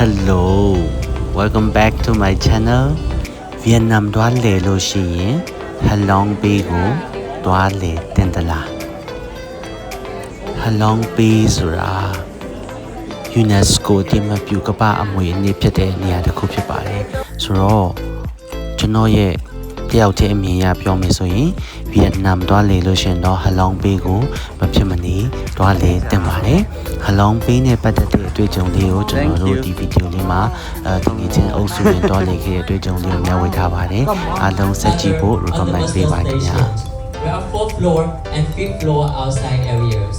Hello, welcome back to my channel. Vietnam တွားလေလို့ရှိရင် Halong Bay ကိုတွားလေတင်သလား Halong Bay ဆိုတာ UNESCO အသိအမှတ်ပြုကမ္ဘာအမွေအနှစ်ဖြစ်တဲ့နေရာတစ်ခုဖြစ်ပါတယ်ဆိုတော့ကျွန်တော်ရဲ့တယောက်တည်းအမြင်ရပြောမယ်ဆိုရင် Vietnam တွားလေလို့ရှိရင်တော့ Halong Bay ကိုမဖြစ်မနေတွားလေတင်ပါတယ် Halong Bay နဲ့ပတ်သက်တဲ့အတွေ့အကြုံလေးကိုကျွန်တော်တို့ဒီဗီဒီယိုလေးမှာတကယ်ချင်းအုပ်စုရင်တွားလေခဲ့တဲ့အတွေ့အကြုံလေးကိုမျှဝေထားပါတယ်အားလုံးဆက်ကြည့်ဖို့ recommend ပေးပါခင်ဗျာ We have 4th floor and 5th floor outside areas.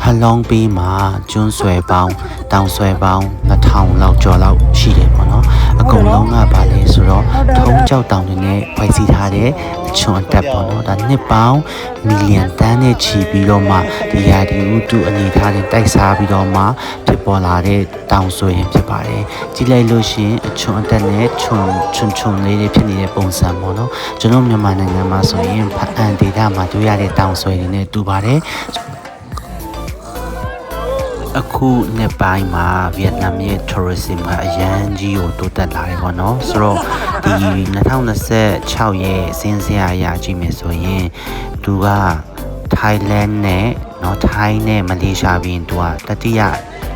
Halong Bay မှာကျွန်းဆွယ်ပေါင်းတောင်ဆွယ်ပေါင်း2000လောက်ကျော်လောက်ရှိတယ်ပေါ့နော်အကုန်လုံးကပါလဲဆိုတော့ထုံးကြောက်တောင်တွေနဲ့ဖွဲ့စည်းထားတဲ့အချွန်အတက်ပေါ့နော်ဒါနှစ်ပေါင်းမီလီယံတန်းနဲ့ချီပြီးတော့မှဒီရာဒီဥတုအနေထားတွေတိုက်စားပြီးတော့မှဖြစ်ပေါ်လာတဲ့တောင်ဆွယ်ရင်ဖြစ်ပါတယ်ကြည့်လိုက်လို့ရှိရင်အချွန်အတက်နဲ့ချွန်လေးတွေဖြစ်နေတဲ့ပုံစံပေါ့နော်ကျွန်တော်မြန်မာနိုင်ငံမှာဆိုရင်ဖအန်ဒေတာမှာတွေ့ရတဲ့တောင်ဆွယ်တွေနဲ့တူပါတယ်အခုနှစ်ပိုင်းမှာဗီယက်နမ်ရဲ့ tourism ကအရန်ကြီးကိုတိုးတက်လာတယ်ပေါ့နော်ဆိုတော့ဒီ2026ရဲ့စင်းစရာအရာကြည့်မယ်ဆိုရင်သူက Thailand နဲ့เนาะ Thai နဲ့မလေးရှားပြီးသူကတတိယ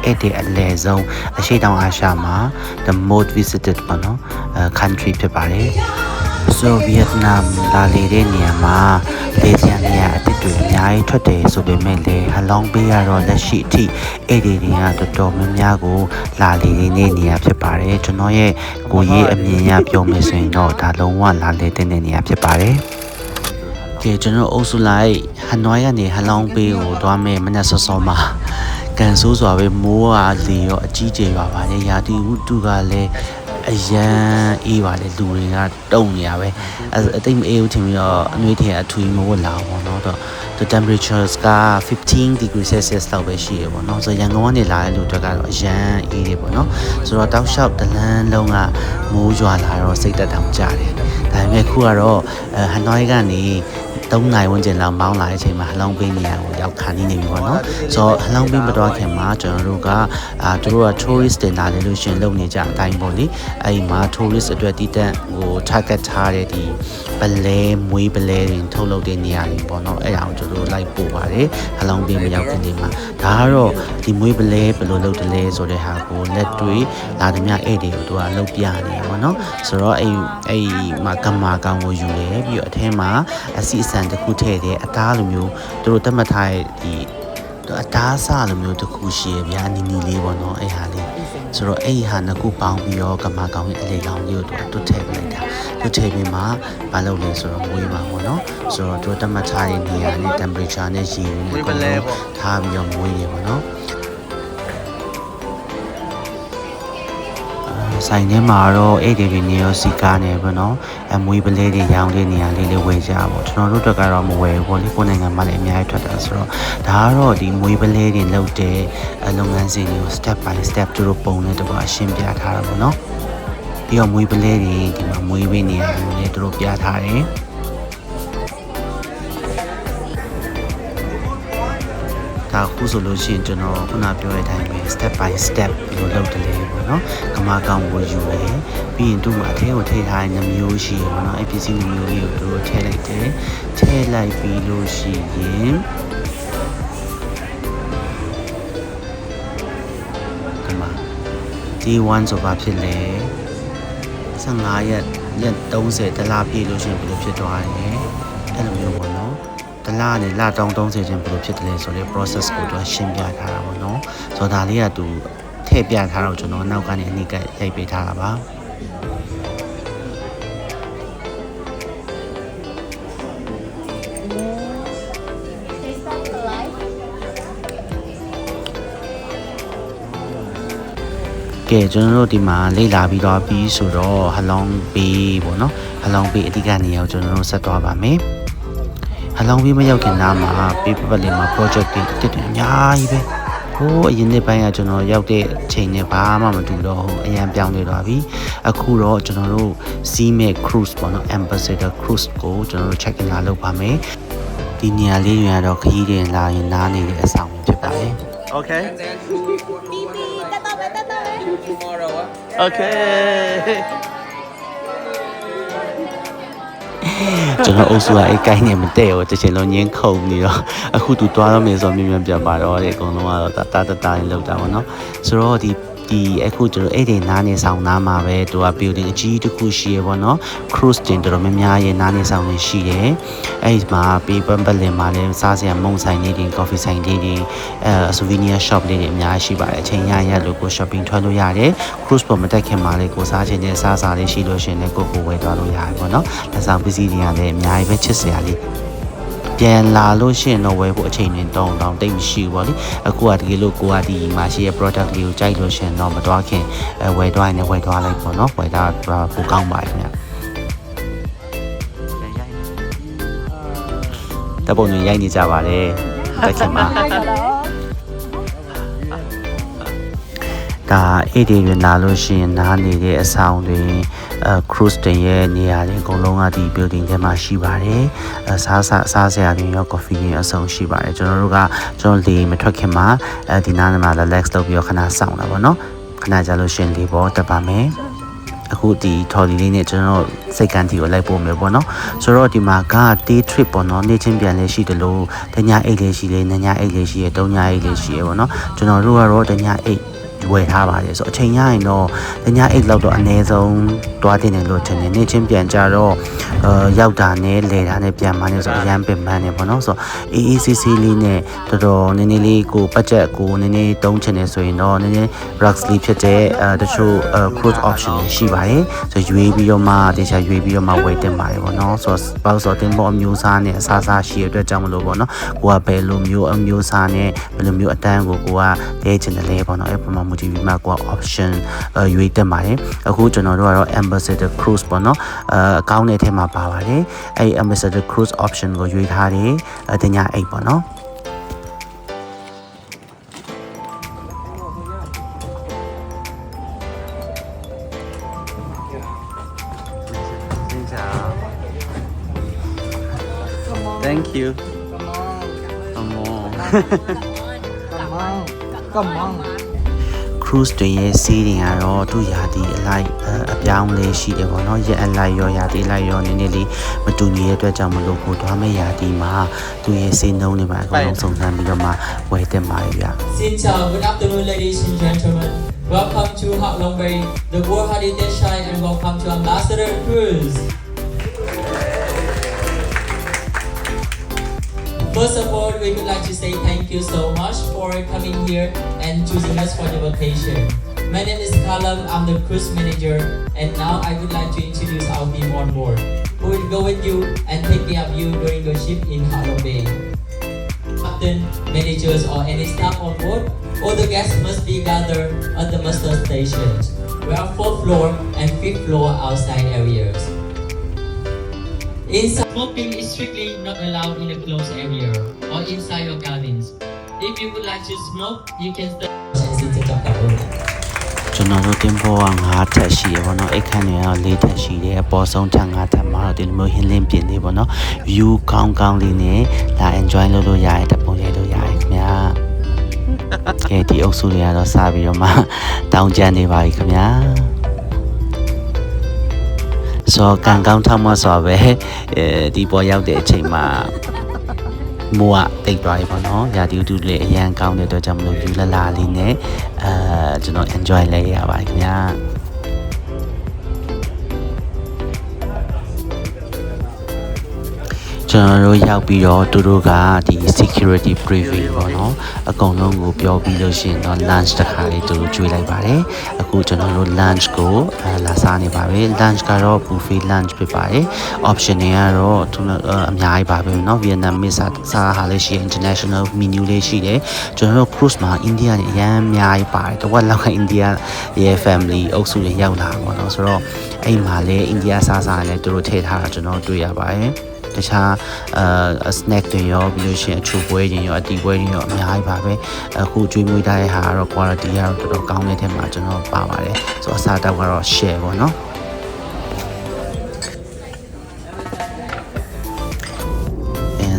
အဲ့ဒီအလဲဆုံးအရှေ့တောင်အာရှမှာ the most visited ပေါ့နော်country ဖြစ်ပါတယ်ဆိုဗီယက်နမ်လာလေတဲ့နေရာမှာလေဆရာနေရာအစ်တွေအများကြီးထွက်တယ်ဆိုပေမဲ့လေ Halong Bay ကတော့လက်ရှိအထိအဲ့ဒီတွေကတော်တော်များများကိုလာလေတဲ့နေရာဖြစ်ပါတယ်ကျွန်တော်ရဲ့ကိုရေးအမြင်ရပြောမယ်ဆိုရင်တော့ဒါလုံးဝလာလေတဲ့နေရာဖြစ်ပါတယ်ကဲကျွန်တော်အုပ်စုလိုက်ဟနွိုင်းကနေ Halong Bay ကိုသွားမယ်မနေ့စောစောမှာကန်ဆိုးစွာပဲမိုးကလေရောအကြီးကျယ်ပါပါတယ်ရာသီဥတုကလည်းအရန်အေးပါလေလူတွေကတုံနေရပဲအသိမအေးဘူးထင်ပြီးတော့အနှွေးထည်အထူးမဝတ်လာဘူးเนาะတော့ the temperatures က15 degrees Celsius လောက်ပဲရှိရပေါ့เนาะဆိုရန်ကုန်ကနေလာတဲ့လူတွေကတော့အရန်အေးတယ်ပေါ့เนาะဆိုတော့တောက်လျှောက်တလန်းလုံးကမိုးရွာလာတော့စိတ်တက်တောင်ကြတယ်ဒါပေမဲ့ခုကတော့ဟနွိုင်းကနေ3နိုင်ဝန်းကျင်လောက်မောင်းလာတဲ့အချိန်မှာ Halong Bay နေရာကိုရောက်ခါနေပြီပေါ့နော်ဆိုတော့ Halong Bay မတော်ခင်မှာကျွန်တော်တို့ကတို့က tourist တင်လာတယ်လို့ရှင်လုပ်နေကြအတိုင်းပေါ့လေအဲ့ဒီမှာ tourist အတွက်တည်တံ့ဟို target ထားတဲ့ဒီပလဲမွေးပလဲတွေထုတ်လုပ်တဲ့နေရာတွေပေါ့နော်အဲ့ဒါကိုကျွန်တော်တို့လိုက်ပို့ပါတယ် Halong Bay မရောက်ခင်ဒီမှာဒါကတော့ဒီမွေးပလဲဘယ်လိုလုပ်တယ်လဲဆိုတဲ့ဟာကိုလက်တွေ့လာသမျှအဲ့တွေကိုတို့ကလုပ်ပြနေတယ်ပေါ့နော်ဆိုတော့အဲ့မှာကမာကောင်ကိုယူတယ်ပြီးတော့အထဲမှာအစီအစံတစ်ခုထည့်တယ်အသားလိုမျိုးတို့သတ်မှတ်ထားတဲ့ဒီအသားစလိုမျိုးတစ်ခုရှိရဗျာနီနီလေးပေါ့နော်အဲ့ဟာလေးဆိုတော့အဲ့ဟာနှစ်ခုပေါင်းပြီးတော့ကမာကောင်ရဲ့အလေလောင်လေးကိုတွတ်ထည့်ပလိုက်တာတွတ်ထည့်ပြီးမှမလုပ်လဲဆိုတော့မွေးပါပေါ့နော်ဆိုတော့တို့သတ်မှတ်ထားတဲ့နေရာနဲ့ temperature နဲ့ရေနဲ့အကုန်လုံးထားပြီးတော့မွေးတယ်ပေါ့နော်ဆိုင်ထဲမှာတော့အဲ့ဒီတွေနေရောစီကားနေပေါ့နော်အမွေးပလဲတွေရောင်းတဲ့နေရာလေးလေးဝယ်ကြပါပေါ့ကျွန်တော်တို့တက်ကတော့မဝယ်ဘူးပေါ့လေကိုယ်နိုင်ငံမှာလည်းအများကြီးထွက်တာဆိုတော့ဒါကတော့ဒီမွေးပလဲတွေလုပ်တဲ့လုပ်ငန်းစဉ်တွေကို step by step သူတို့ပုံနဲ့တကွာရှင်းပြထားတာပေါ့နော်ပြီးတော့မွေးပလဲတွေဒီမှာမွေးပေးနေရာမျိုးလေးသူတို့ပြထားတယ်ဒါခုဆိုလို့ရှိရင်ကျွန်တော်ခုနပြောတဲ့အတိုင်းပဲ step by step ဘယ်လိုလုပ်တယ်လဲပေါ့နော်ကမာကောင်ကိုယူရယ်ပြီးရင်သူ့မှာအထဲကိုထည့်ထားတဲ့နှမျိုးရှိရယ်ပေါ့နော်အဲ့ပစ္စည်းနှမျိုးလေးကိုသူတို့ထည့်လိုက်တယ်ထည့်လိုက်ပြီးလို့ရှိရင်ဒီမှာ D1 ဆိုပါဖြစ်လေ15ရက်30တလားပြည့်လို့ရှိရင်ဘယ်လိုဖြစ်သွားလဲအဲ့လိုမျိုးပေါ့နော်တလားနဲ့လတောင်း30ချင်းဘယ်လိုဖြစ်တယ်လဲဆိုတဲ့ process ကိုသူရှင်းပြထားတာပေါ့နော်ဆိုတော့ဒါလေးကသူထည့်ပြထားတော့ကျွန်တော်နောက်ကနေအနိကရိုက်ပေးထားတာပါကဲကျွန်တော်တို့ဒီမှာလေ့လာပြီးတော့ပြီးဆိုတော့ Halong Bay ပေါ့နော် Halong Bay အဓိကနေရာကိုကျွန်တော်တို့ဆက်သွားပါမယ်Halong Bay မရောက်ခင်နားမှာပေးပတ်လေးမှာ project တွေတက်တယ်အများကြီးပဲဟိုးအရင်နှစ်ပိုင်းကကျွန်တော်ရောက်တဲ့အချိန်နဲ့ဘာမှမတူတော့ဟိုအရန်ပြောင်းနေတော့ပြီအခုတော့ကျွန်တော်တို့ Seamake Cruise ပေါ့နော် Ambassador Cruise ကိုကျွန်တော်တို့ check in လာလုပ်ပါမယ်ဒီနေရာလေးတွေကတော့ခရီးတွေလာရင်နားနေတဲ့အဆောင်ဖြစ်ပါတယ် Okay. And then tomorrow. Okay. ကျွန်တော်အုပ်စုကအဲ့ကိုင်းနေမတဲ့ရောတချင်လုံးငင်းခုန်နေတော့အခုသူတွားတော့မယ်ဆိုမြင်မြန်ပြပါတော့တဲ့အကုန်လုံးကတော့တာတာလေးလောက်တာပေါ့နော်ဆိုတော့ဒီအခုကျွန်တော်အဲ့ဒီနားနေဆောင်နားမှာပဲသူက building အကြီးတစ်ခုရှိရပေါ့နော် cruise တင်တော်များများရဲ့နားနေဆောင်နေရှိတယ်အဲ့ဒီမှာပေးပန်းပလင်မှာလည်းစားစရာမုံဆိုင်လေးတွေ coffee ဆိုင်လေးတွေsouvenir shop လေးတွေအများကြီးရှိပါတယ်အချိန်ရရလို့ကို shopping ထွက်လို့ရတယ် cruise ပေါ်မတက်ခင်မှာလည်းကိုစားချင်တဲ့စားစာလေးရှိလို့ရှင်လည်းကိုဝယ်သွားလို့ရတယ်ပေါ့နော်လက်ဆောင်ပစ္စည်းတွေကလည်းအများကြီးပဲချစ်စရာလေးပြန်လာလို့ရှိရင်တော့ဝယ်ဖို့အချိန်နဲ့တောင်းတိတ်မရှိဘူးပေါ့လေအခုကတကယ်လို့ကိုကဒီမှာရှိရဲ့ product လေးကိုကြိုက်လို့ရှိရင်တော့မတွားခင်ဝယ်တွားရင်လည်းဝယ်တွားလိုက်ပေါ့နော်ဝယ်တာပိုကောင်းပါခင်ဗျတပုံညရိုက်နေကြပါတယ်တက်ခင်မှာဒါအဲ့ဒီရလာလို့ရှိရင်နားနေတဲ့အဆောင်တွေcruise တင်ရဲ့နေရာတွေအကုန်လုံးကဒီ building ထဲမှာရှိပါတယ်စားစရာတွေရော coffee တွေအဆုံးရှိပါတယ်ကျွန်တော်တို့ကကျွန်တော်လေမထွက်ခင်မှာဒီနားမှာ relax လုပ်ပြီးတော့ခဏစောင့်တာပေါ့နော်ခဏကြာလို့ရှိရင်လေပေါ်တက်ပါမယ်အခုဒီထော်လီလေးနဲ့ကျွန်တော်စိတ်ကန်းတီကိုလိုက်ပို့မယ်ပေါ့နော်ဆိုတော့ဒီမှာက day trip ပေါ့နော်နေ့ချင်းပြန်လဲရှိတယ်လို့တညအိတ်လေးရှိလေညအိတ်လေးရှိရ၃ညအိတ်လေးရှိရပေါ့နော်ကျွန်တော်တို့ကတော့တညအိတ်ဝယ်ထားပါတယ်ဆိုအချိန်ရရင်တော့တညအိတ်လောက်တော့အနည်းဆုံးတွားတင်တယ်လို့ထင်တယ်နေ့ချင်းပြန်ကြတော့ရောက်တာနဲ့လဲတာနဲ့ပြန်မှန်းနေဆိုအရန်ပင်ပန်းနေပေါ့နော်ဆိုအေးအေးဆေးဆေးလေးနဲ့တော်တော်နည်းနည်းလေးကိုဘတ်ဂျက်ကိုနည်းနည်းတုံးချင်နေဆိုရင်တော့နည်းနည်း Rux လေးဖြစ်တဲ့တချို့ cruise option ရှိပါတယ်ဆိုရွေးပြီးတော့မှတခြားရွေးပြီးတော့မှဝယ်တင်ပါတယ်ပေါ့နော်ဆိုတော့ပေါ့ဆိုတင်ပေါ်အမျိုးအစားနဲ့အစားစားရှိရတဲ့အတွက်ကြောင့်မလို့ပေါ့နော်ကိုကဘယ်လိုမျိုးအမျိုးအစားနဲ့ဘယ်လိုမျိုးအတန်းကိုကလဲချင်တယ်လဲပေါ့နော်အဲ့ပုံမှာမူတည်ပြီးမှကိုက option ရွေးတက်ပါတယ်အခုကျွန်တော်တို့ကတော့ ambassador cruise ပေါ့နော်အကောင့်ထဲမှာပါပါတယ်အဲ့ ambassador cruise option ကိုရွေးထားတယ်တညအိတ်ပေါ့နော်Thank you. Come on. Cruise တွေရဲ့စီးရင်ကတော့သူ့ရာသီအလိုက်အပြောင်းလဲရှိတယ်ပေါ့နော်ရက်အလိုက်ရောရာသီလိုက်ရောနည်းနည်းလေးမတူညီတဲ့အတွက်ကြောင့်မလို့ကိုသွားမယ့်ရာသီမှာသူ့ရဲ့စီးနှုန်းတွေမှာအကုန်လုံးစုံစမ်းပြီးတော့မှဝယ်တင်ပါတယ်ဗျာ Xin chào, good afternoon, ladies and gentlemen. Welcome to Ha Long Bay, the World Heritage Site, and welcome to Ambassador Cruise. First of all, we would like to say thank you so much for coming here and choosing us for your vacation. My name is Callum, I'm the cruise manager, and now I would like to introduce our team on board, who will go with you and take care of you during your trip in Ha Long Bay. Captain, managers, or any staff on board, all the guests must be gathered at the muster stations. We have 4th floor and 5th floor outside areas. Inside, smoking is strictly not allowed in a closed area or inside your cabins. If you would like to smoke, you can stay and sit at the room. ကျွန်တော်တို့တင်ပေါ်က9ထပ်ရှိရပေါ့နော်အခန်းတွေက4ထပ်ရှိတယ်အပေါ်ဆုံးထပ်9ထပ်မှာတော့ဒီလိုမျိုးဟင်းလင်းပြင်နေပေါ့နော် view ကောင်းကောင်းလေးနဲ့လာ enjoy လုပ်လို့ရတယ်တပုံရိုက်လို့ရတယ်ခင်ဗျာကဲဒီအုပ်စုတွေကတော့စပြီးတော့မှတောင်းကြနေပါပြီခင်ဗျာဆိုကန်ကောင်းထောက်မဆိုပဲဒီပေါ်ရောက်တဲ့အချိန်မှာမိုးကတိတ်သွားပြီပေါ့နော်ရာသီဥတုလေးအရန်ကောင်းတဲ့အတွက်ကြောင့်မလို့ယူလာလာလေးနဲ့ကျွန်တော် enjoy လုပ်ရပါတယ်ခင်ဗျာကျွန်တော်တို့ရောက်ပြီးတော့သူတို့ကဒီ security briefing ပေါ့နော်အကုန်လုံးကိုပြောပြီးလို့ရှိရင်တော့ lunch တစ်ခါလေးသူတို့ကျွေးလိုက်ပါတယ်အခုကျွန်တော်တို့ lunch ကိုလာစားနေပါပြီ lunch ကတော့ buffet lunch ဖြစ်ပါတယ် option တွေကတော့အများကြီးပါပဲเนาะ Vietnamese စားဟာလေးရှိ international menu လေးရှိတယ်ကျွန်တော်တို့ cruise မှာ India နဲ့အများအများကြီးပါတယ်တဝက်လောက်က India ရဲ့ family အုပ်စုတွေရောက်လာပေါ့เนาะဆိုတော့အဲ့မှာလေ India စားလည်းသူတို့ထည့်ထားတာကျွန်တော်တွေ့ရပါတယ်တခြားsnack တွေရောပြီးလို့ရှိရင်အချိုပွဲတွေရောအတီပွဲတွေရောအများကြီးပါပဲအခုကျွေးမွေးထားတဲ့ဟာကတော့ quality ကတော့တော်တော်ကောင်းတဲ့ထဲမှာကျွန်တော်ပါပါတယ်ဆိုတော့အစားတောက်ကတော့ share ပေါ့နော်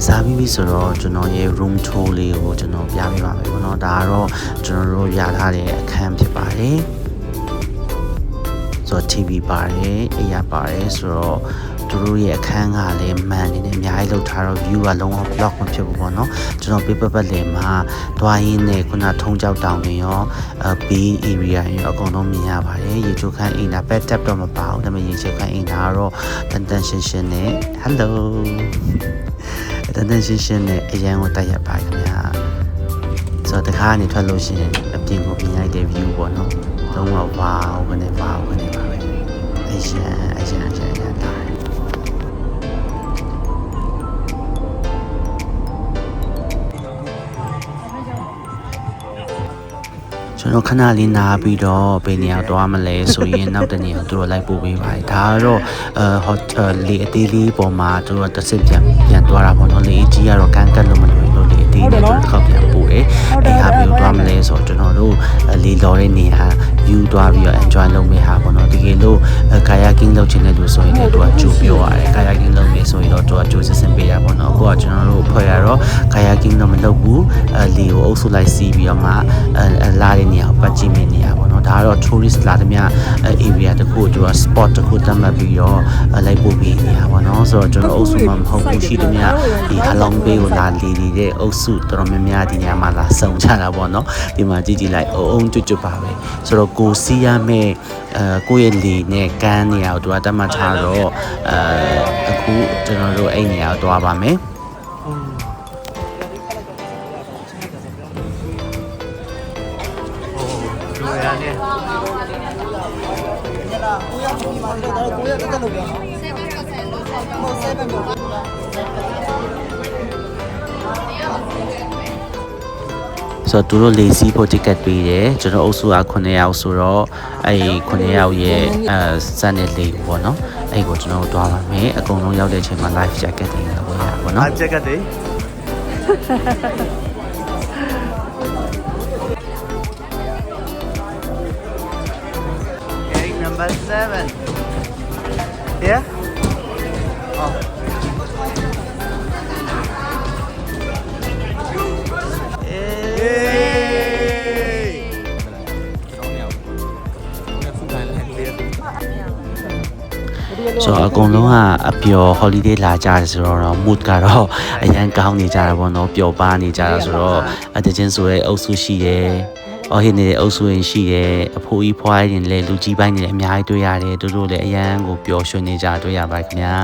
စားပြီးပြီဆိုတော့ကျွန်တော်ရဲ့ room tour လေးကိုကျွန်တော်ပြပေးပါမယ်ပေါ့နော်ဒါကတော့ကျွန်တော်တို့ရထားတဲ့အခန်းဖြစ်ပါတယ်ဆိုတော့ TV ပါတယ်အိယာပါတယ်ဆိုတော့သူတို့ရဲ့အခန်းကလည်းမှန်နေတယ်အများကြီးလောက်ထားတော့ view ကလုံးဝ block မဖြစ်ဘူးပေါ့နော်ကျွန်တော် paper ပတ်လည်မှာတွားရင်းနဲ့ခုနထုံးကြောက်တောင်တွေရောဘေး area ရောအကုန်လုံးမြင်ရပါတယ်ရေချိုးခန်းအိမ်တာ bed tap တော့မပါဘူးဒါပေမဲ့ရေချိုးခန်းအိမ်တာကတော့တန်တန်ရှင်းရှင်းနဲ့ hello တန်တန်ရှင်းရှင်းနဲ့အရန်ကိုတိုက်ရပါခင်ဗျာဆိုတော့တခါကနေထွက်လို့ရှိရင်အပြင်ကိုမြင်ရတဲ့ view ပေါ့နော်လုံးဝဝါးကနေပါပဲအရန်တာကျွန်တော်ခဏလေးနားပြီးတော့ဘယ်နေရာသွားမလဲဆိုရင်နောက်တနေ့သူတို့လိုက်ပို့ပေးပါတယ်ဒါကတော့လေအသေးလေးပေါ်မှာသူတို့တစ်စစ်ပြန်သွားတာပေါ့နော်လေအကြီးကတော့ကန်းကတ်လို့မလွယ်လို့လေအသေးလေးသူတို့ခောက်ပြန်ပို့တယ်အဲ့ဟာပြီးသွားမလဲဆိုတော့ကျွန်တော်တို့လေလော်တဲ့နေရာ view သွားပြီးတော့ enjoy လုပ်မယ့်ဟာပေါ့နော်တကယ်လို့ kayaking လုပ်ချင်တဲ့လူဆိုရင်လည်းသူကကြိုပြောရတယ် kayaking လုပ်မယ်ဆိုရင်တော့သူကကြိုစစ်စင်ပေးရပါတော့အခုကကျွန်တော်တို့ဖွဲ့ရတော့ kayaking တော့မလုပ်ဘူးလေကိုအုပ်စုလိုက်စီးပြီးတော့မှလာတဲ့နေရာကိုပတ်ကြည့်မယ့်နေရာပေါ့နော်ဒါကတော့ tourist လာတဲ့မြ area တခုသူက spot တခုသတ်မှတ်ပြီးတော့လိုက်ပို့ပေးနေရပါတော့ဆိုတော့ကျွန်တော်အုပ်စုမှာမဟုတ်ဘူးရှိတဲ့မြဒီအလောင်းပေးကိုလာလေတဲ့အုပ်စုတော်တော်များများဒီနေရာမှာလာစုံကြတာပေါ့နော်ဒီမှာကြည့်လိုက်အုံကျွတ်ပါပဲဆိုတော့ကိုစီးရမယ့်ကိုယ့်ရဲ့လေနဲ့ကန်းနေရာကိုသူကတတ်မှတ်ထားတော့အခုကျွန်တော်တို့အဲ့နေရာကိုသွားပါမယ်ဆိုတော့သူတို့လေစီးဖို့ ticket ပေးတယ်ကျွန်တော်အုပ်စုက9ယောက်ဆိုတော့အဲ့9ယောက်ရဲ့စက်နဲ့လေပေါ့နော်အဲ့ကိုကျွန်တော်တို့သွားပါမယ်အကုန်လုံးရောက်တဲ့အချိန်မှာ life jacket တွေလုပ်ရပါပေါ့နော် jacket တွေ Getting number 7 Yeah Ohဆိုတော့အကုန်လုံးကအပျော် holiday လာကြတယ်ဆိုတော့ mood ကတော့အရန်ကောင်းနေကြတာပေါ့နော်ပျော်ပါနေကြတာဆိုတော့တချင်းဆိုတဲ့အုပ်စုရှိတယ်အော်ဟင်းနေတဲ့အုပ်စုရင်ရှိတယ်အဖိုးကြီးဖွားရင်လည်းလူကြီးပိုင်းတွေလည်းအများကြီးတွေ့ရတယ်တို့တို့လည်းအရန်ကိုပျော်ရွှင်နေကြတွေ့ရပါခင်ဗျာ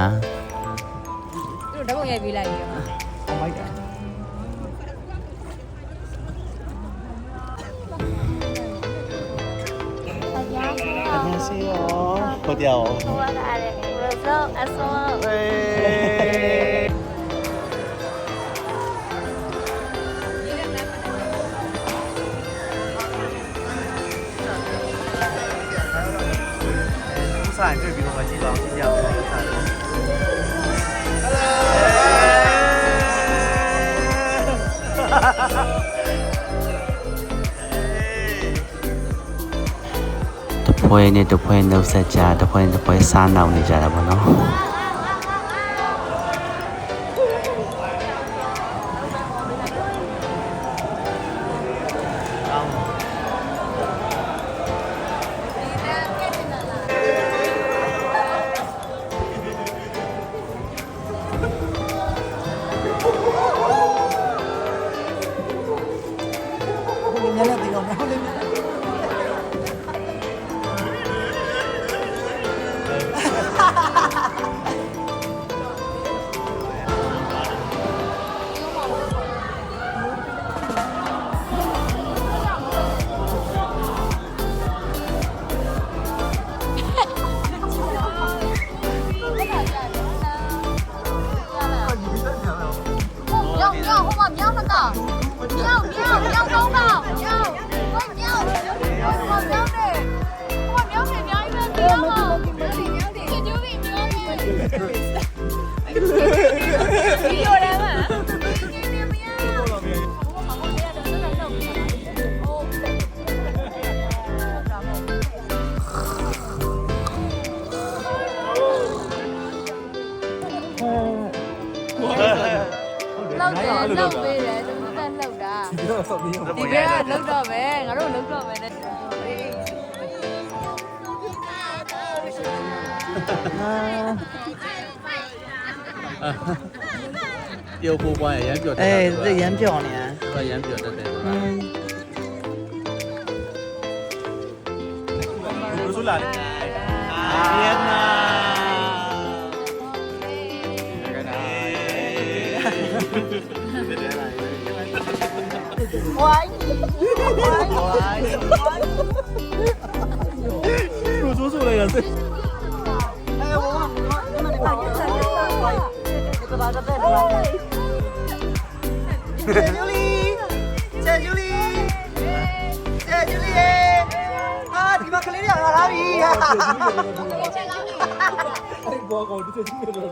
တို့ဓာတ်ပုံရိုက်ပေးလိုက်ရော안녕하세요. 어디야? 좋아하래. 그래서 왔어. 네. 우산 저 위로 가지 마. 그냥 우산.တပွဲနဲ့တပွဲနှုတ်ဆက်ကြတပွဲနဲ့တပွဲစားနောက်နေကြတာပေါ့နော် ပဲငါတို့လုံးတော့မယ်နဲ့ ပြောဖို့ပွားရရမ်းပြောတယ် အေးရမ်းပြောနေရ သူကရမ်းပြောတတ်တယ် ဘယ်လိုလာလဲဗီယက်နမ်ဝိုင်းရိုးစိုးစိုးလိုက်ရစေဂျူလီကျေဂျူလီကျေဂျူလီအာဒီမှာကလေးတွေလာပြီအဲ့ဘောကောဒီကျေဂျူလီတော့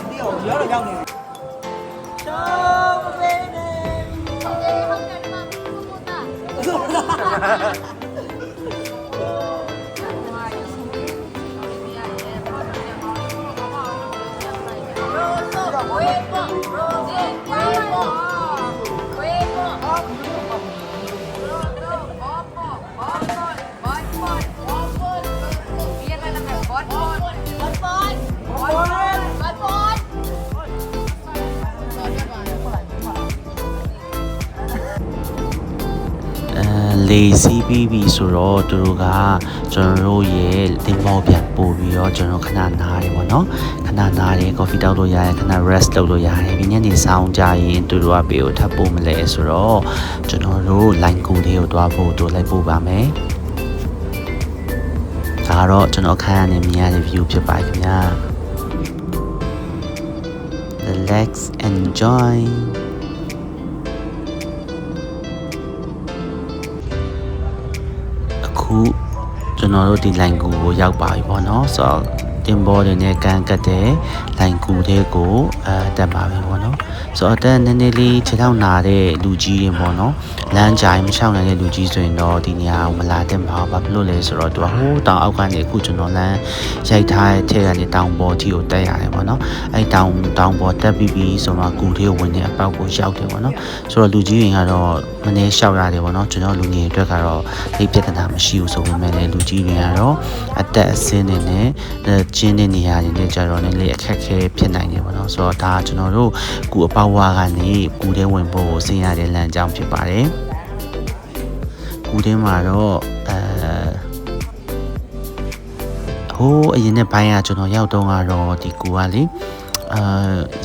ဒီအောင်ရောက်တော့ရောက်နေချောင်းပေးနေလေစီးပြီးပြီဆိုတော့သူတို့ကကျွန်တော်တို့ရဲ့တင်မောပြန်ပို့ပြီးတော့ကျွန်တော်ခဏနားတယ်ပေါ့နော်ခဏနားတယ် coffee တောက်လို့ရတယ်ခဏ rest လုပ်လို့ရတယ်ပြီးညနေဆောင်ကြရင်သူတို့ကပေကိုထပ်ပို့မလဲဆိုတော့ကျွန်တော်တို့ line ကူလေးကိုတွားဖို့တို့လိုက်ပို့ပါမယ်ဒါတော့ကျွန်တော်ခန်းကနေမြင်ရတဲ့ view ဖြစ်ပါခင်ဗျာ relax enjoyအခုကျွန်တော်တို့ဒီ line ကူကိုရောက်ပါပြီပေါ့နော်ဆိုတော့တင်ဘောတွေနဲ့ကန်ကတ်တဲ့ line ကူတွေကိုတက်ပါပြီပေါ့နော်ဆိုတော့တက်နည်းနည်းလေးခြေထောက်နာတဲ့လူကြီးတွေပေါ့နော်လမ်းကြိုင်မချောင်းနိုင်တဲ့လူကြီးဆိုရင်တော့ဒီနေရာကိုမလာတဲ့မှာဘာဖြစ်လို့လဲဆိုတော့သူကဟိုးတောင်အောက်ကနေအခုကျွန်တော်လမ်းရိုက်ထားတဲ့ထက်ကနေတောင်ပေါ်ကြီးကိုတက်ရတယ်ပေါ့နော်အဲ့တောင်ပေါ်တက်ပြီးပြီဆိုတော့ကူလေးကိုဝင်တဲ့အပေါက်ကိုရောက်တယ်ပေါ့နော်ဆိုတော့လူကြီးတွေကတော့မနေလျှောက်ရတယ်ပေါ့နော်ကျွန်တော်လူငယ်တွေအတွက်ကတော့ဒီပြဿနာမရှိဘူးဆိုပေမဲ့လည်းလူကြီးတွေကတော့အသက်အဆင်းတွေနဲ့ကျင်းတဲ့နေရာတွေနဲ့ကြတော့လည်းအခက်အခဲဖြစ်နိုင်တယ်ပေါ့နော်ဆိုတော့ဒါကျွန်တော်တို့ကူအပေါက်ဝါကနေကူထဲဝင်ဖို့ကိုဆင်းရတဲ့လမ်းကြောင်းဖြစ်ပါတယ်ကူထဲမှာတော့ဟိုးအရင်နဲ့ဘိုင်းကကျွန်တော်ရောက်တော့ကတော့ဒီကူကလေ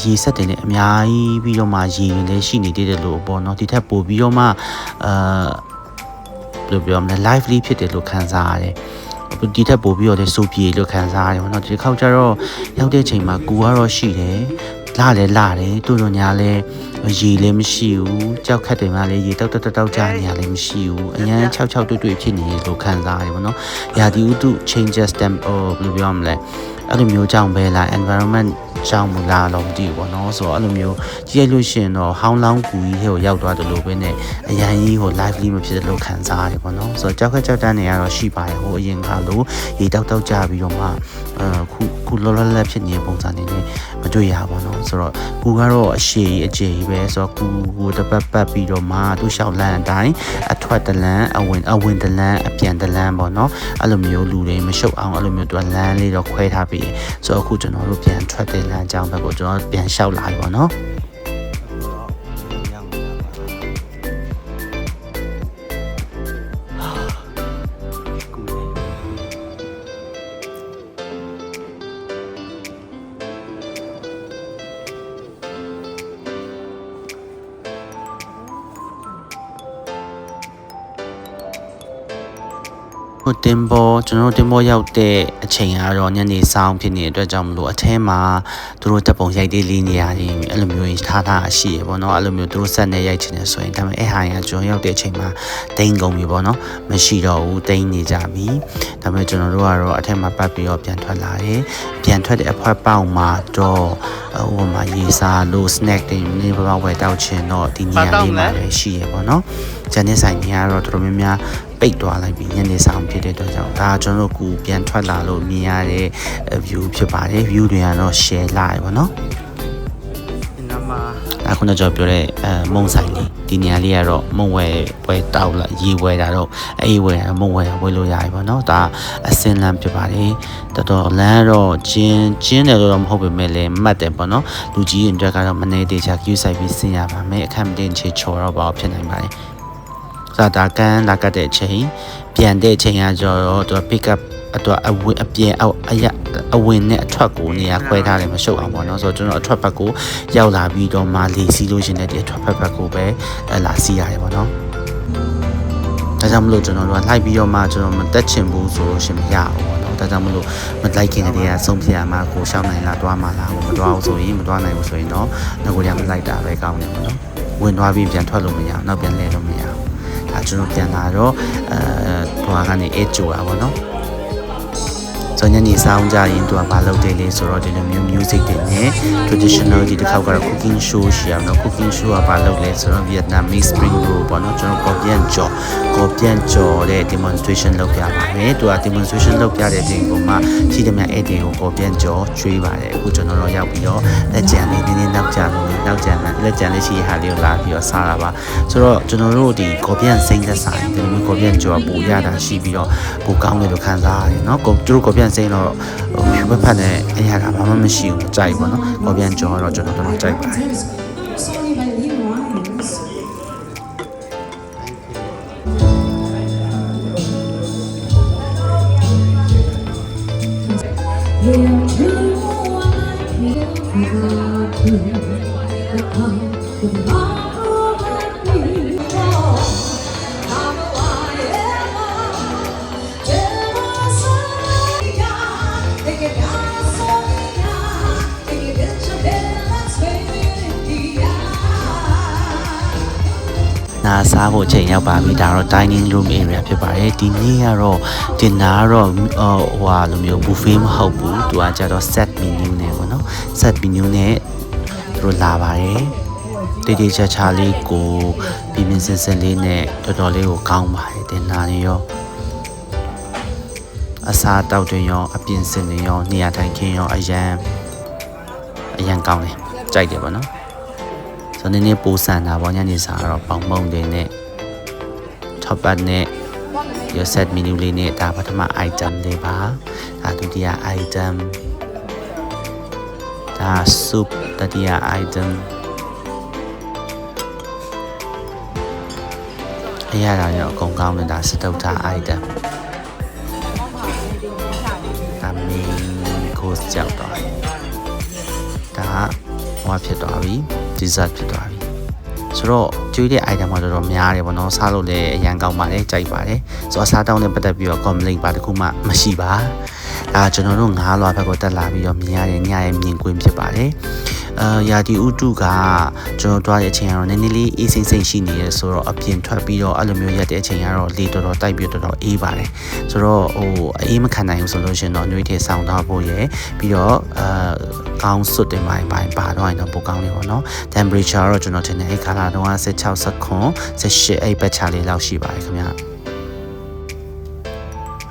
ရေဆက်တယ်နဲ့အများကြီးပြီးတော့မှရေလည်းရှိနေသေးတယ်လို့ပေါ့နော်ဒီထက်ပိုပြီးတော့မှဘယ်လိုပြောမလဲ lively ဖြစ်တယ်လို့ခံစားရတယ်ဒီထက်ပိုပြီးတော့လေစိုးပြေလို့ခံစားရတယ်ပေါ့နော်ဒီတစ်ခေါက်ကျတော့ရောက်တဲ့ချိန်မှာကူကတော့ရှိတယ်လာတယ်တူတူညာလဲရေလည်းမရှိဘူးကြောက်ခတ်တယ်မှလည်းရေတောက်ကြနေရလည်းမရှိဘူးအញ្ញမ်း6တွေ့ဖြစ်နေလို့ခံစားရတယ်ပေါ့နော်ရာသီဥတု changes temp ဘယ်လိုပြောမလဲအဲ့လိုမျိုးကြောင့်ပဲလား environment ကြောင့်မလားတော့မသိဘူးပေါ့နော်ဆိုတော့အဲ့လိုမျိုးကြည့်ရလို့ရှိရင်တော့ဟောင်းလောင်းကူကြီးကိုရောက်သွားတယ်လို့ပဲနဲ့အရန်ကြီးဟို lively မဖြစ်လို့ခံစားရတယ်ပေါ့နော်ဆိုတော့ကြောက်တန်းနေရတော့ရှိပါတယ်ဟိုအရင်ကလို့ရေတောက်ကြပြီးတော့မှခုလောလောလတ်ဖြစ်နေတဲ့ပုံစံနေနဲ့မတွေ့ရပါတော့ဆိုတော့ကူကတော့အရှိအကျေကြီးပဲဆိုတော့ကူကိုတပတ်ပြီးတော့မှသူ့လျှောက်လန်းအတိုင်းအထွက်တလန်းအဝင်တလန်းအပြန်တလန်းပေါ့နော်အဲ့လိုမျိုးလူတွေမရှုပ်အောင်အဲ့လိုမျိုးသူကလမ်းလေးတော့ခွဲထားပြီးဆိုတော့အခုကျွန်တော်တို့ပြန်ထွက်တဲ့လမ်းကြောင်းဘက်ကိုကျွန်တော်ပြန်လျှောက်လာပြီပေါ့နော်တင်ဘောကျွန်တော်တင်ဘောရောက်တဲ့အချိန်ကတော့ညနေဆောင်ဖြစ်နေတဲ့အတွက်ကြောင့်မလို့အထဲမှာသူတို့တပ်ပုံရိုက်သေးလေးနေရတယ်အဲ့လိုမျိုးထားရှိရပေါ့နော်အဲ့လိုမျိုးသူတို့ဆက်နေရိုက်ချင်တယ်ဆိုရင်ဒါပေမဲ့အဲ့ဟာရကျွန်တော်ရောက်တဲ့အချိန်မှာတိန်ကုန်ပြီပေါ့နော်မရှိတော့ဘူးတိန်နေကြပြီဒါပေမဲ့ကျွန်တော်တို့ကတော့အထဲမှာပတ်ပြီးတော့ပြန်ထွက်လာတယ်ပြန်ထွက်တဲ့အဖွဲပေါက်မှာတော့ဟိုမှာရေစားလို့ snack တွေနေပါဝယ်တောက်ချင်တော့ဒီနေရာလေးမှာပဲရှိရပေါ့နော်ဂျန်နဲ့ဆိုင်နေရတော့တော်တော်များများ ပိတ်သွားလိုက်ပြီးညနေဆောင်ဖြစ်တဲ့အတွက်ကြောင့်ဒါကျွန်တော်တို့ကူပြန်ထွက်လာလို့မြင်ရတဲ့ view ဖြစ်ပါတယ် view တွေကတော့ share လိုက်ပါနော်အခုတော့ကျွန်တော်ပြောတဲ့မုံဆိုင်လေးဒီနေရာလေးကတော့မုံဝဲပွဲတောက်လာရေဝဲတာတော့အေးဝဲမုံဝဲဝဲလို့ရပြီပေါ့နော်ဒါအစင်လမ်းဖြစ်ပါတယ်တော်တော်လမ်းတော့ကျင်းတယ်လို့တော့မဟုတ်ပေမဲ့လည်းမှတ်တယ်ပေါ့နော်လူကြီးတွေအတွက်ကတော့မနေသေးချာ queue ဆိုင်ပြီးဆင်းရပါမယ်အခက်မတင်ချေချော်တော့ဘာဖြစ်နိုင်ပါလဲဆိုတော့ဒါကန်လာကတဲ့အချိန်ပြန်တဲ့အချိန်ကကျတော့သူ pick up အတွက်အပြင်အဝင်နဲ့အထွက်ကိုနေရာခွဲထားတယ်မရှုပ်အောင်ပေါ့နော်ဆိုတော့ကျွန်တော်အထွက်ဘက်ကိုရောက်လာပြီးတော့မှလေစီးလို့ရှင်တဲ့ဒီအထွက်ဘက်ကိုပဲလာစီးရတယ်ပေါ့နော်ဒါကြောင့်မလို့ကျွန်တော်တို့ကလိုက်ပြီးတော့မှကျွန်တော်မတက်ချင်ဘူးဆိုလို့ရှင်မရဘူးပေါ့နော်ဒါကြောင့်မလို့မလိုက်ခင်တည်းကဆုံးဖြတ်ရမှာကိုရှောင်းနိုင်လားတွားမှာလားမတွားဘူးဆိုရင်မတွားနိုင်ဘူးဆိုရင်တော့ငါကိုရမလိုက်တာပဲကောင်းတယ်ပေါ့နော်ဝင်သွားပြီးပြန်ထွက်လို့မရအောင်နောက်ပြန်လဲလို့မရအောင်ဒါကျွန်တော်ပြန်လာတော့ဟိုကနေအေးကြိုတာပေါ့နော်ဆိုညနေဆောင်ကြရင်သူကဘာလုပ်တယ်လဲဆိုတော့ဒီလိုမျိုး music တွေနဲ့ traditional ဒီတစ်ခေါက်ကတော့ cooking show ရှိအောင်နော် cooking show ကဘာလုပ်လဲဆိုတော့ Vietnamese spring roll ပေါ့နော်ကျွန်တော်ကော်ပြန်ကြော်တဲ့ demonstration လုပ်ပြပါမယ်သူက demonstration လုပ်ပြတဲ့တင်ပုံမှာရှိသမျှအဲ့တင်ကိုကော်ပြန်ကြော်ကျွေးပါတယ်အခုကျွန်တော်တို့ရောက်ပြီးတော့လက်ကြံလေးနည်းနည်းနောက်ကြလက်ကြံလေးရှိဟာလေးကိုလာပြီးတော့စားတာပါဆိုတော့ကျွန်တော်တို့ဒီကော်ပြန်စိမ့်သက်ဆိုင်ဒီလိုမျိုးကော်ပြန်ကြော်ပူရတာရှိပြီးတော့ပူကောင်းတယ်လို့ခံစားရတယ်နော်သူတို့ကော်ပြန်စိမ့်တော့ဖြူဖက်နဲ့အရာကဘာမှမရှိဘူးကြိုက်ပေါ့နော်ကော်ပြန်ကြော်တော့ကျွန်တော်တို့ကြိုက်ပါတယ်နာစားဖို့ချိန်ရောက်ပါပြီဒါတော့ dining room area ဖြစ်ပါတယ်ဒီနေ့ကတော့ dinner ကတော့ဟိုလိုမျိုး buffet မဟုတ်ဘူးသူကကြတော့ set menu နဲ့ပေါ့နော် set menu နဲ့သူတို့လာပါတယ်တေးချာလေးကိုပြင်းစင်လေးနဲ့တော်တော်လေးကိုကောင်းပါတယ် dinner တွေရောအစားတောက်တွေရောအပြင်စင်တွေရောနေရာထိုင်ခင်းရောအရန်ကောင်းတယ်ကြိုက်တယ်ပေါ့နော်ဆိုတော့နည်းနည်းပိုးဆန်တာပေါ့ညနေစာတော့ပေါင်မုံတွေနဲ့ top up နဲ့ your set menu လေးနဲ့ဒါပထမ item လေးပါဒါဒုတိယ item ဒါ soup တတိယ item အရာတော့အကုန်ကောင်းတယ်ဒါစတုတ်တာ item ဒါ main course ကြောက်တော့ဒါဟောဖြစ်သွားပြီ dessert ဖြစ်သွားပြီဆိုတော့ကျွေးတဲ့ item ကတော်တော်များတယ်ပေါ့နော်စားလို့လည်းအရန်ကောင်းပါတယ်ကြိုက်ပါတယ်ဆိုတော့အစားတောင်းနဲ့ပတ်သက်ပြီးတော့ complaint ပါတခုမှမရှိပါဒါကျွန်တော်တို့ငါးလွားဘက်ကိုတက်လာပြီးတော့မြင်ရတဲ့ညရဲ့မြင်ကွင်းဖြစ်ပါတယ်ရာဒီဥတုကကျွန်တော်တွားတဲ့အချိန်ကတော့နည်းနည်းလေးအေးစိမ့်စိမ့်ရှိနေရဆိုတော့အပြင်ထွက်ပြီးတော့အဲ့လိုမျိုးရက်တဲ့အချိန်ကတော့လေတော်တော်တိုက်ပြီးတော့အေးပါတယ်ဆိုတော့အေးမခံနိုင်ဘူးဆိုလို့ရှင်တော့နှွေးထဲဆောင်းထားဖို့ရယ်ပြီးတော့ကောင်းစွတ်တင်ပိုင်းပါတော့ရင်တော့ပိုကောင်းနေပါတော့ temperature တော့ကျွန်တော်ထင်တယ်အဲ့ခါလာတော့16 second 18အဲ့ပတ်ချလေးလောက်ရှိပါတယ်ခင်ဗျာ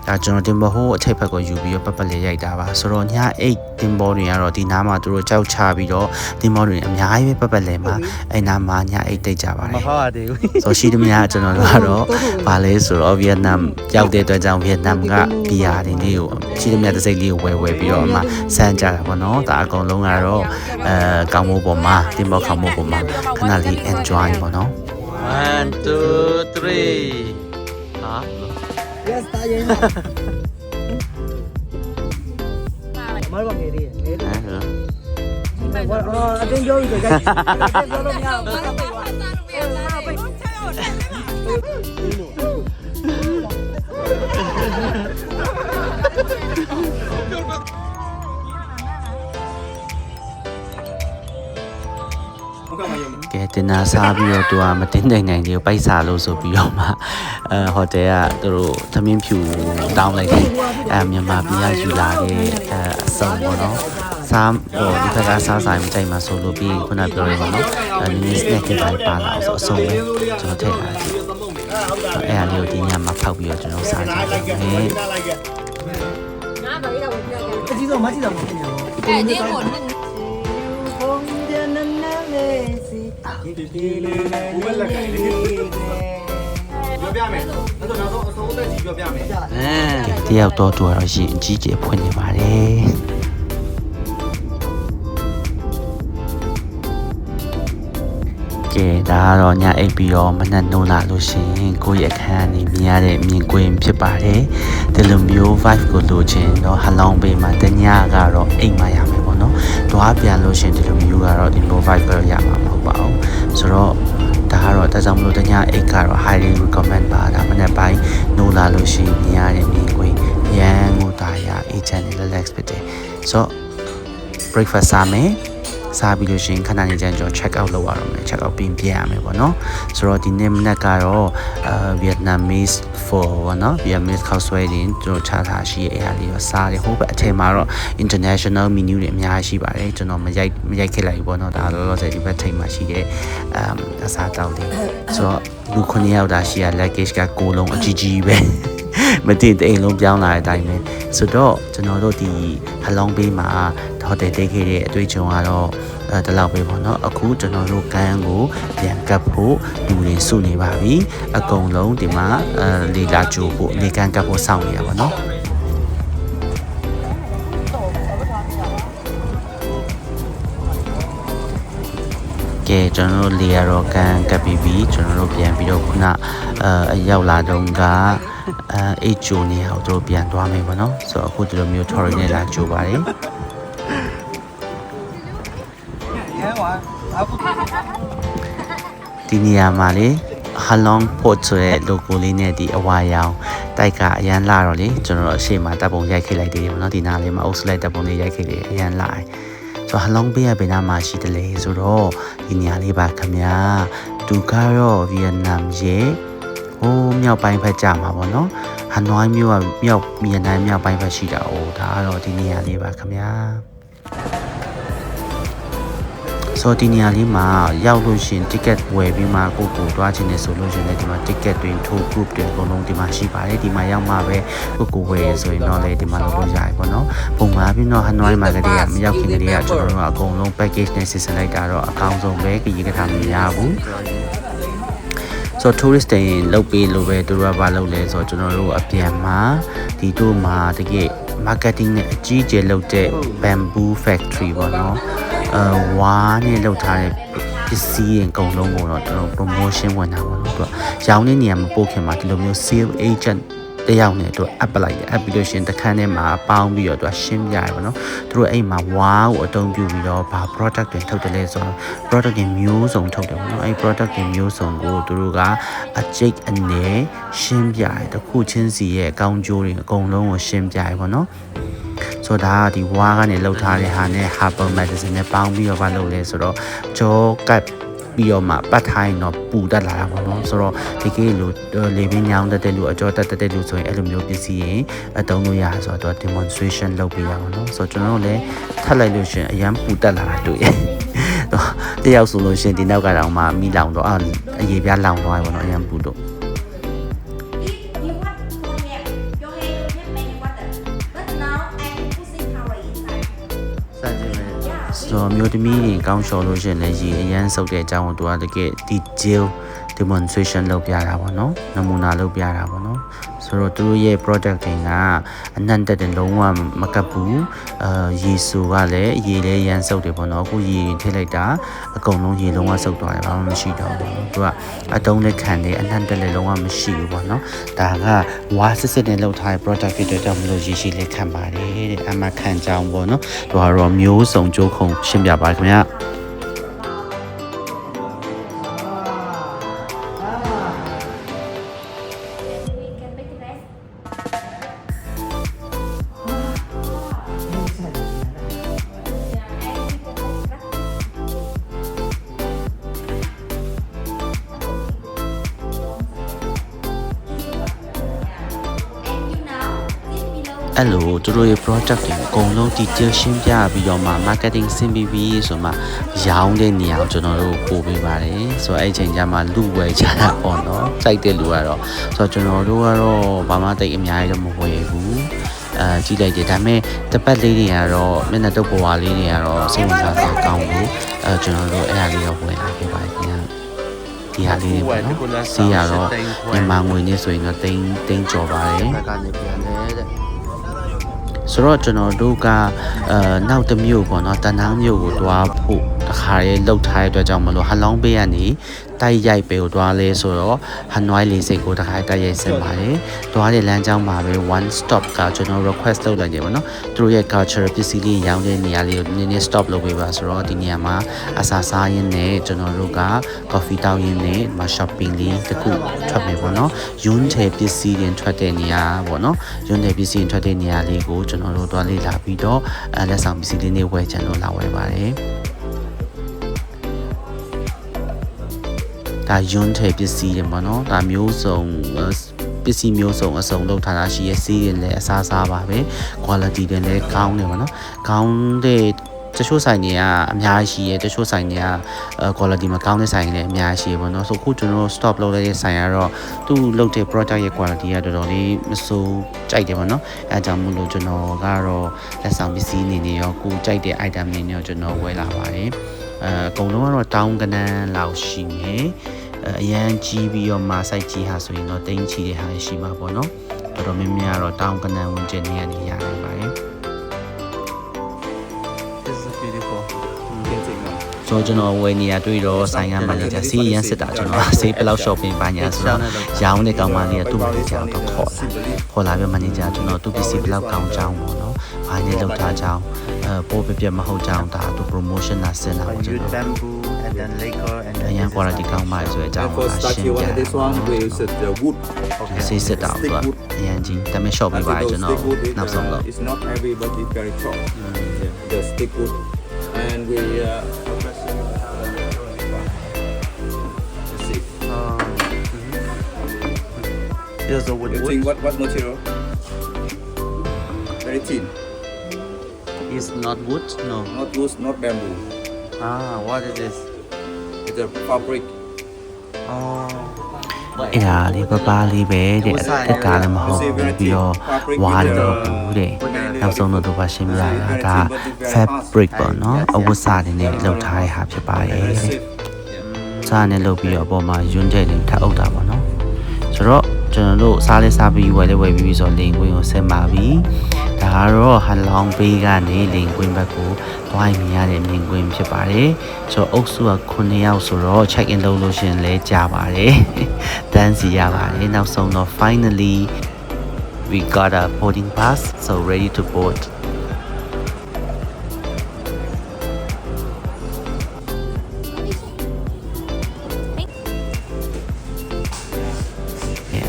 ဒါကျွန်တော်တင်ပေါ်ဟိုအထိပ်ဘက်ကိုယူပြီးတော့ပတ်လေးရိုက်တာပါဆိုတော့ညအိတ်တင်ပေါ်တွေကတော့ဒီနားမှာသူတို့ကြောက်ချပြီးတော့တင်ပေါ်တွေအများကြီးပဲပတ်လေးမှာအဲ့နားမှာညအိတ်တိတ်ကြပါတယ်မဟုတ်ပါသေးဘူးဆိုရှိသမျှကျွန်တော်တို့ကတော့ဗာလဲဆိုတော့ဗီယက်နမ်ရောက်တဲ့အတွက်ကြောင့်ဗီယက်နမ်ကဘီယာတွေလေးကိုရှိသမျှတစ်စိတ်လေးကိုဝယ်ပြီးတော့အမှစမ်းကြတာပေါ့နော်ဒါအကုန်လုံးကတော့ကောင်းမိုးပေါ်မှာတင်ပေါ်ခေါင်းမိုးပေါ်မှာခဏလေး enjoy ပေါ့နော် 1 2 3ဟာYes, está bien. Mal bằng nghề đi. Anh vô rồi cái.ကဲတင်နာစားပြီးတော့သူကမတင်းနိုင်သေးဘူးပိုက်စာလို့ဆိုပြီးတော့မှဟိုတယ်ကသူတို့သမင်းဖြူတောင်းလိုက်တယ်မြန်မာပြည်ကယူလာတဲ့အစုံပေါ့နော်စားဒီဘက်ကစားဆိုင်မကြိုက်မှဆိုလို့ပြီးခုနပြောရပါတော့နည်းနည်း snack တွေပါလာအောင်ဆိုအစုံပဲကျွန်တော်ထည့်လာတယ် အဲ့ဒါလေးကိုဒီညမှာဖောက်ပြီးတော့ကျွန်တော်စားကြတယ် ငါဘာလို့ဝင်ပြကြ အကြီးဆုံးမကြီးတော့မဖြစ်နေဘူး အဲ့ဒီကို ဘုံတဲ့နန်းလေးစီဒီလေးနဲ့ပြောပြမယ်အဲ့တော့နောက်ဆုံးအဆုံးသက်ကြီးပြောပြမယ် တယောက်တော့သူကတော့ရှင်အကြီးကျယ်ဖွင့်နေပါတယ်ကဲဒါကတော့ညအိပ်ပြီးတော့မနက်နှိုးလာလို့ရှိရင်ကိုယ့်ရဲ့အခန်းကနေမြင်ရတဲ့မြင်ကွင်းဖြစ်ပါတယ်ဒီလိုမျိုး vibe ကိုလိုချင်တော့ဟလောင်းပေးမှာတညကတော့အိမ်မှာရမယ်ပေါ့နော်တွားပြန်လို့ရှိရင်ဒီလိုမျိုးကတော့ဒီလို vibe ကတော့ရမှာမဟုတ်ပါဘူးဆိုတော့ဒါကတော့ဒါကြောင့်မလို့တညအိတ်ကတော့ highly recommend ပါဒါမနက်ပိုင်းနှိုးလာလို့ရှိရင်မြင်ရတဲ့မြင်ကွင်းရန်ကိုတာရ agent relax ဖြစ်တယ်ဆိုတော့ breakfast စားမယ်စားပြီးလို့ရှိရင်ခဏနေကျရင်ကျွန်တော် check out လုပ်ရအောင်မယ် check out ပြင်ပြရမယ်ပေါ့နော်ဆိုတော့ဒီနေ့မနက်ကတော့Vietnamese for ပေါ့နော် Vietnamese ခောက်ဆွဲတင်ကျွန်တော်ချထားရှိရဲ့အရာလေးတော့စားတယ်ဟိုဘက်အထက်မှာတော့ international menu တွေအများကြီးရှိပါတယ်ကျွန်တော်မရိုက်ခဲ့လိုက်ဘူးပေါ့နော်ဒါလောလောဆယ်ဒီဘက်ထိပ်မှာရှိတဲ့အစားတောက်တွေဆိုတော့လူ9ယောက်ဒါရှိရ luggage က6လုံးအကြီးကြီးပဲမတင်တဲ့အိမ်လုံးပြောင်းလာတဲ့အတိုင်းပဲဆိုတော့ကျွန်တော်တို့ဒီဟလောင်းဘေးမှာဟိုတယ်တိတ်ခဲ့တဲ့အတွေ့အကြုံကတော့ဒီလောက်ပဲပေါ့နော်အခုကျွန်တော်တို့ကန်းကိုပြန်ကပ်ဖို့လူတွေစုနေပါပြီအကုန်လုံးဒီမှာလေလာကြိုဖို့လေကန်းကပ်ဖို့စောင့်နေရပါတော့ကဲကျွန်တော်တို့လေရတော့ကန်းကပ်ပြီးပြီကျွန်တော်တို့ပြန်ပြီးတော့ခုနရောက်လာတော့ကအိတ်ချိုနေအောင်တို့ပြန်သွားမယ်ပေါ့နော်ဆိုတော့အခုဒီလိုမျိုး Tory နဲ့လာကြိုပါတယ်ဒီနေရာမှာလေHalong Port ဆိုတဲ့ logo လေးနဲ့ဒီအဝါရောင်တိုက်ကအရန်လာတော့လေကျွန်တော်တို့အရှိမတပ်ပုံရိုက်ခဲ့လိုက်သေးတယ်ပေါ့နော်ဒီနားလေးမှာအုပ်စုလိုက်တပ်ပုံလေးရိုက်ခဲ့တယ်အရန်လာတယ်ဆိုတော့ Halong Bay ကဘယ်နားမှာရှိတယ်လဲဆိုတော့ဒီနေရာလေးပါခင်ဗျာသူကတော့ Vietnam ရဲ့ဟိုမြောက်ပိုင်းဘက်ကြမှာပေါ့နော်ဟနွိုင်းမြို့ကမြောက်မြန်မာမြောက်ပိုင်းဘက်ရှိတာ哦ဒါကတော့ဒီနေရာလေးပါခင်ဗျာဆိုဒီနေရာလေးမှာရောက်လို့ရှင် ticket ဝယ်ပြီးမှကိုတွားချင်တယ်ဆိုလို့ရှင်လည်းဒီမှာ ticket တွေထိုး group တွေအကုန်လုံးဒီမှာရှိပါတယ်ဒီမှာရောက်မှပဲကိုဝယ်ရဆိုရင်တော့လေဒီမှာလုပ်လို့ရတယ်ပေါ့နော်ပုံမှန်ပြီးတော့ဟနွိုင်းမှာကတည်းကမရောက်ခင်ကတည်းကကျွန်တော်တို့ကအကုန်လုံး package နဲ့စစ်စလိုက်တာတော့အကောင်းဆုံးပဲခရီးကထားမရဘူးဆိုတော့ tourist တွေလောက်ပေးလို့ပဲသူတို့ကဘာလုပ်လဲဆိုတော့ကျွန်တော်တို့အပြန်မှာဒီတို့မှာတကယ် marketing နဲ့အကြီးကျယ်လုပ်တဲ့ bamboo factory ပေါ့နော်ဝါးနဲ့လုပ်ထားတဲ့ပစ္စည်းတွေအကုန်လုံးကိုတော့ကျွန်တော် promotion ဝင်တာပေါ့နော်သူကရောင်းတဲ့နေရာမှာပို့ခင်မှာဒီလိုမျိုး sale agent တယောက်နဲ့သူ app လိုက်တယ် app ပြီးလို့ရှင်တခန်းထဲမှာပေါင်းပြီးတော့သူရှင်းပြရတယ်ပေါ့နော်သူတို့အဲ့မှာဝါးကိုအသုံးပြုပြီးတော့ဘာ product တွေထုတ်တယ်လဲဆိုတော့ product တွေမျိုးစုံထုတ်တယ်ပေါ့နော်အဲ့ product တွေမျိုးစုံကိုသူတို့ကအကျိတ်အနေရှင်းပြတယ်တစ်ခုချင်းစီရဲ့အကောင်းကျိုးတွေအကုန်လုံးကိုရှင်းပြတယ်ပေါ့နော်ဆိုတော့ဒီဝါးကနေလောက်ထားတဲ့ဟာနဲ့ herbal medicine နဲ့ပေါင်းပြီးတော့ဘာလုပ်လဲဆိုတော့ကြောကပ်ပြီးတော့မှပတ်ထိုင်းတော့ပူတတ်လာတာပေါ့နော်ဆိုတော့ဒီကိလိုလေပင်ညောင်းတတ်တဲ့လူအကြောတက်တဲ့လူဆိုရင်အဲ့လိုမျိုးပစ္စည်းရင်အသုံးလို့ရဆိုတော့ demonstration လုပ်ပေးရပါတော့ဆိုတော့ကျွန်တော်တို့လည်းထပ်လိုက်လို့ရှင်အရန်ပူတတ်လာတာတွေ့ရတယ်တယောက်ဆိုလို့ရှင်ဒီနောက်ကတော့မှမိလောင်တော့အရေပြားလောင်သွားပြီပေါ့နော်အရန်ပူတော့ဆိုမျိုးသမီးတွေကောင်းလျှော်လို့ရှိရင်လည်းရေအရန်စုပ်တဲ့အကြောင်းကိုသူကတကယ်ဒီ gel demonstration လုပ်ပြတာပေါ့နော်နမူနာလုပ်ပြတာပေါ့နော်ဆိုတော့သူတို့ရဲ့ product တွေကအနှံ့တက်တဲ့လုံးဝမကပ်ဘူးရေဆူကလည်းရေလည်းရန်စုပ်တယ်ပေါ့နော်အခုရေထည့်လိုက်တာအကုန်လုံးရေလုံးဝစုပ်သွားတယ်ဘာမှမရှိတော့ဘူးသူကအတုံးနဲ့ခံတယ်အနှံ့တက်လည်းလုံးဝမရှိဘူးပေါ့နော်ဒါကဝါစစ်စစ်နဲ့လုပ်ထားတဲ့ product ဖြစ်တဲ့ကြောင့်မလို့ရေရှိလေးခံပါတယ်တဲ့အမှခံကြောင်းပေါ့နော်သူကတော့မျိုးစုံကြိုးခုံရှင်းပြပါခင်ဗျာ အဲ့လိုသူတို့ရဲ့ project တွေအကုန်လုံး detail ရှင်းပြပြီးတော့မှ marketing ဆင်းပြီးပြီဆိုမှရောင်းတဲ့နေရာကိုကျွန်တော်တို့ပို့ပေးပါတယ်ဆိုတော့အဲ့ချိန်ကျမှလူဝယ်ကြတာပေါ့နော်စိုက်တဲ့လူကတော့ဆိုတော့ကျွန်တော်တို့ကတော့ဘာမှတိတ်အများကြီးတော့မဝယ်ဘူးကြည့်လိုက်တယ်ဒါပေမဲ့တပတ်လေးတွေကတော့မျက်နှာတုပ်ပေါ်လေးတွေကတော့စိတ်ဝင်စားဖို့ကောင်းလို့ကျွန်တော်တို့အဲ့ဒါလေးတော့ဝယ်လာခဲ့ပါတယ်ခင်ဗျာဒီဟာလေးတွေပေါ့နော်စီးရတော့မြန်မာငွေနဲ့ဆိုရင်တော့တိန်းကျော်ပါတယ်ဘက်ကနေပြန်လဲတဲ့ဆိုတော့ကျွန်တော်တို့ကနောက်တစ်မြို့ပေါ့နော်တန်တန်းမြို့ကိုတွားဖို့တခါရဲလှုပ်ထားတဲ့အတွက်ကြောင့်မလို့ဟလောင်းပေးကနေတိုက်ရိုက်ပဲကိုတွားလဲဆိုတော့ဟနွိုင်းလေးစိတ်ကိုတခါတိုက်ရိုက်ဆင်ပါတယ်တွားတဲ့လမ်းကြောင်းမှာပဲ one stop ကကျွန်တော် request လုပ်လိုက်တယ်ပေါ့နော်သူတို့ရဲ့ culture ပစ္စည်းလေးရောင်းတဲ့နေရာလေးကိုနည်းနည်း stop လုပ်ပေးပါဆိုတော့ဒီနေရာမှာအစာစားရင်းနဲ့ကျွန်တော်တို့က coffee တောက်ရင်းနဲ့ဒီမှာ shopping လေးတစ်ခုထွက်မယ်ပေါ့နော်ယွန်းထဲပစ္စည်းတွေထွက်တဲ့နေရာပေါ့နော်ယွန်းထဲပစ္စည်းထွက်တဲ့နေရာလေးကိုကျွန်တော်တို့တွားလေးလာပြီးတော့လက်ဆောင်ပစ္စည်းလေးတွေဝယ်ချင်လို့လာဝယ်ပါတယ်ဒါယွန်းထဲပစ္စည်းတွေပေါ့နော်ဒါမျိုးစုံပစ္စည်းမျိုးစုံအစုံလောက်ထားတာရှိရဲ့စီးရင်လည်းအစားစားပါပဲ quality တွေလည်းကောင်းတယ်ပေါ့နော်ကောင်းတဲ့တချို့ဆိုင်တွေကအများကြီးရှိရဲ့တချို့ဆိုင်တွေက quality မကောင်းတဲ့ဆိုင်တွေလည်းအများကြီးရှိရဲ့ပေါ့နော်ဆိုခုကျွန်တော်တို့ stop လုပ်လိုက်တဲ့ဆိုင်ကတော့သူ့လုပ်တဲ့ product ရဲ့ quality ကတော်တော်လေးမဆိုးကြိုက်တယ်ပေါ့နော်အဲအကြောင်းမို့လို့ကျွန်တော်ကတော့လက်ဆောင်ပစ္စည်းအနေနဲ့ရောကိုကြိုက်တဲ့ item အနေနဲ့ရောကျွန်တော်ဝယ်လာပါတယ်အကုန်လုံးကတော့တောင်းကနန်းလောက်ရှိနေအရန်ကြီးပြီးတော့မှစိုက်ကြီးဟာဆိုရင်တော့တင်းချီတဲ့ဟာရှိမှာပေါ့နော်တော်တော်များများတော့တောင်းကနန်းဝင်ကျနေရနေရတယ်ပါတယ် This is beautiful. ဆိုတော့ကျွန်တော်ဝယ်နေရတွေ့တော့ဆိုင်ကမန်နေဂျာစီးရန်စစ်တာကျွန်တော်ဆေးဘယ်လောက် shopping ပါညာဆိုတော့ရောင်းတဲ့ကောင်မလေးကသူ့မန်နေဂျာကိုခေါ်လာပြီးမန်နေဂျာကျွန်တော်သူ့ပစ္စည်းဘယ်လောက်ကောင်းကြောင်းပေါ့နော်ဘာနဲ့လောက်ထားကြောင်းပိုးပြမဟုတ်ကြောင်းဒါသူ promotion လာစင်လာပေါ့ကျွန်တော် bamboo and then lacquer and အရင် quality ကောင်းပါဆိုတဲ့အကြောင်းကိုရှင်းပြ this one we use the wood ဆေးစစ်တာဆိုတော့အရင်ကြီးတမင် shop ပေးပါတယ်ကျွန်တော်နောက်ဆုံးတော့ it's not heavy but it's very strong the stick wood and we here's the wood. you think what material very thin is not wood no not wood not bamboo What is this? it's a fabric Oh. အဲ့ဒါလေးပပလေးပဲတဲ့အက်ကလည်းမဟုတ်ဘူးပြီးတော့ဝါလည်းမဟုတ်ဘူးတဲ့နောက်ဆုံးတော့သူပါရှင်းပြတာဒါ fabric ပေါ့နော်အဝတ်စားတွေနဲ့လုပ်ထားတဲ့ဟာဖြစ်ပါတယ် very တဲ့ safe စားနဲ့လုပ်ပြီးတော့အပေါ်မှာယွန်းတဲ့တွေထပ်အုပ်တာပေါ့နော်ဆိုတော့ကျွန်တော်တို့စားလဲစားပြီးဝယ်လဲဝယ်ပြီးဆိုတော့လိန်ကွင်းကိုဆင်ပါပြီဒါကတော့ဟလောင်းပေးကနေလိန်ကွင်းဘက်ကိုတွိုင်းမြင်ရတဲ့မြင်ကွင်းဖြစ်ပါတယ်ဆိုတော့အုပ်စုက9ယောက်ဆိုတော့ check in လုပ်လို့ရှင်လဲကြာပါတယ်တန်းစီရပါတယ်နောက်ဆုံးတော့ finally we got a boarding pass so ready to board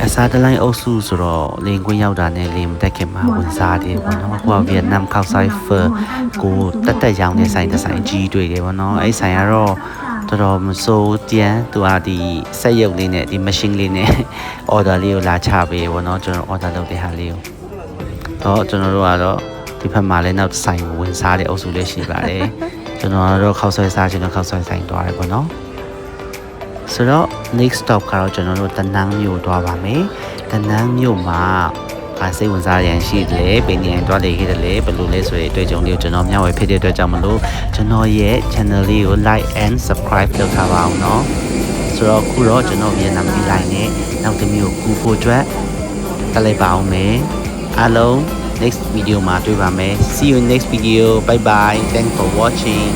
အစားတလိုင်းအုပ်စုဆိုတော့လင်ကွင်းရောက်တာနဲ့လင်မတက်ခင်မှာဝင်စားတယ်ပေါ့နော်အခုကဗီယက်နမ်ခောက်ဆိုင်ဖာကိုတက်ရောင်းတဲ့ဆိုင်တစ်ဆိုင်ကြီးတွေ့တယ်ပေါ့နော်အဲ့ဆိုင်ကတော့တော်တော်မစိုးတန်သူကဒီစက်ရုပ်လေးနဲ့ဒီ machine လေးနဲ့ order လေးကိုလာချပေးပေါ့နော်ကျွန်တော် order လုပ်တဲ့ဟာလေးကိုတော့ကျွန်တော်တို့ကတော့ဒီဘက်မှာလည်းနောက်ဆိုင်ကိုဝင်စားတဲ့အုပ်စုလေးရှိပါတယ်ကျွန်တော်တို့ခောက်ဆွဲစားကျွန်တော်ခောက်ဆွဲဆိုင်တွားတယ်ပေါ့နော်ဆိုတော့ next stop ကတော့ကျွန်တော်တို့တနန်းမြို့တွားပါမယ်တနန်းမြို့မှာစိတ်ဝင်စားရန်ရှိတယ်လေပင်နေရင်တွားလေခဲ့တယ်လေဘယ်လိုလဲဆိုရင်အတွေ့အကြုံလေးကိုကျွန်တော်မျှဝေဖြစ်တဲ့အတွက်ကြောင့်မလို့ကျွန်တော်ရဲ့ channel လေးကို like and subscribe လုပ်ထားပါအောင်เนาะဆိုတော့ခုတော့ကျွန်တော်ဗီယက်နမ်ပြည်လိုက်နဲ့နောက်တစ်မျိုးကူဖို့အတွက်တက်လိုက်ပါအောင်မယ်အားလုံး next video မှာတွေ့ပါမယ် see you in next video bye bye thanks for watching